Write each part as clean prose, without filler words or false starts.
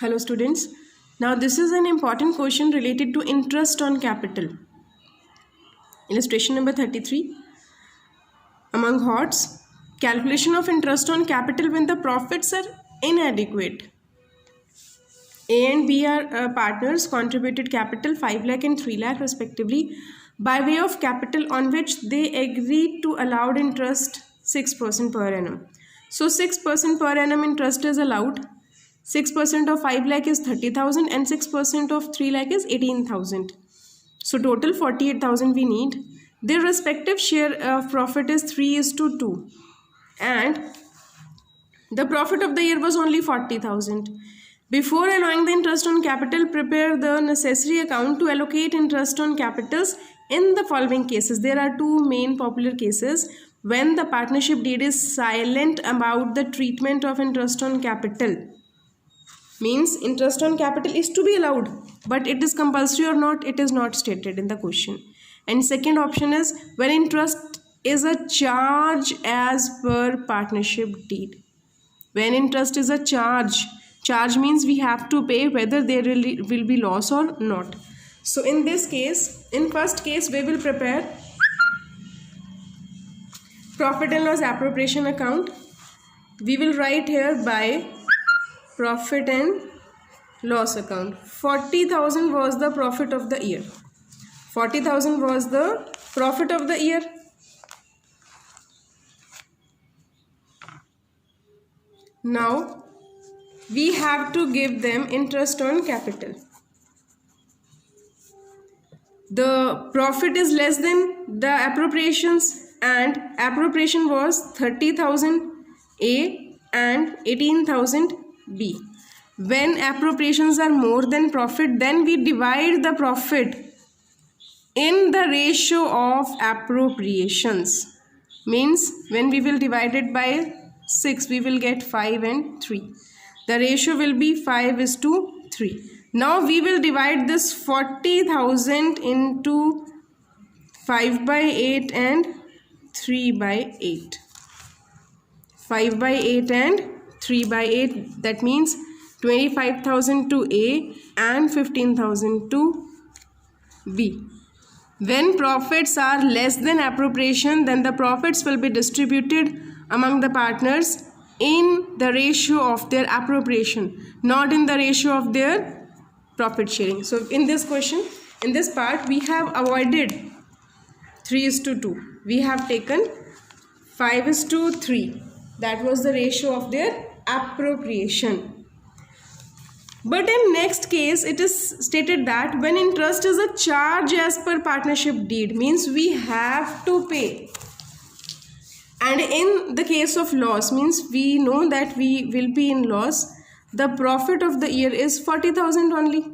Hello students. Now this is an important question related to interest on capital. Illustration number 33. Among HOTS, calculation of interest on capital when the profits are inadequate. A and B are partners, contributed capital 5 lakh and 3 lakh respectively by way of capital on which they agreed to allowed interest 6% per annum. So 6% per annum interest is allowed. 6% of 5 lakh is 30,000 and 6% of 3 lakh is 18,000. So total 48,000 we need. Their respective share of profit is 3:2 and the profit of the year was only 40,000. Before allowing the interest on capital, prepare the necessary account to allocate interest on capitals in the following cases. There are two main popular cases. When the partnership deed is silent about the treatment of interest on capital, means interest on capital is to be allowed, but it is compulsory or not, it is not stated in the question. And second option is when interest is a charge as per partnership deed. When interest is a charge means we have to pay whether there will be loss or not. So in this case, in first case, we will prepare profit and loss appropriation account. We will write here by profit and loss account. 40,000 was the profit of the year. 40,000 was the profit of the year. Now we have to give them interest on capital. The profit is less than the appropriations and appropriation was 30,000 A and 18,000 B. When appropriations are more than profit, then we divide the profit in the ratio of appropriations. Means when we will divide it by 6, we will get 5 and 3. The ratio will be 5:3. Now we will divide this 40,000 into 5/8 and 3/8. 5/8 and 3/8, that means 25,000 to A and 15,000 to B. When profits are less than appropriation, then the profits will be distributed among the partners in the ratio of their appropriation, not in the ratio of their profit sharing. So in this question, in this part, we have avoided 3:2. We have taken 5:3. That was the ratio of their appropriation. But in next case, it is stated that when interest is a charge as per partnership deed, means we have to pay. And in the case of loss, means we know that we will be in loss. The profit of the year is 40,000 only.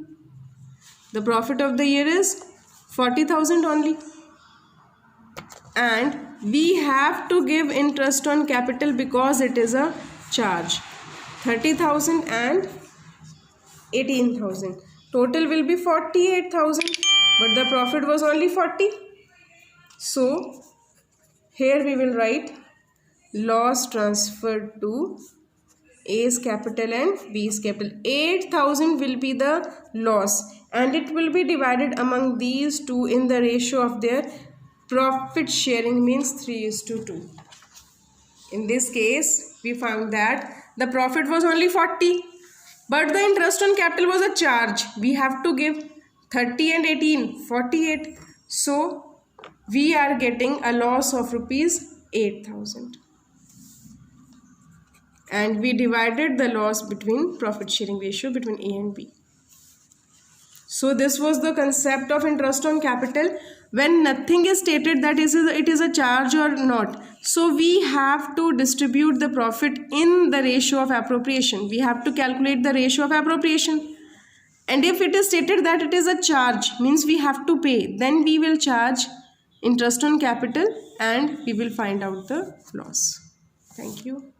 The profit of the year is 40,000 only. And we have to give interest on capital because it is a charge. 30,000 and 18,000. Total will be 48,000. But the profit was only 40. So here we will write loss transferred to A's capital and B's capital. 8,000 will be the loss and it will be divided among these two in the ratio of their profit sharing, means 3:2. In this case, we found that the profit was only 40, but the interest on capital was a charge. We have to give 30 and 18, 48. So we are getting a loss of rupees 8,000. And we divided the loss between profit sharing ratio between A and B. So this was the concept of interest on capital when nothing is stated that it is a charge or not. So we have to distribute the profit in the ratio of appropriation. We have to calculate the ratio of appropriation. And if it is stated that it is a charge, means we have to pay, then we will charge interest on capital and we will find out the loss. Thank you.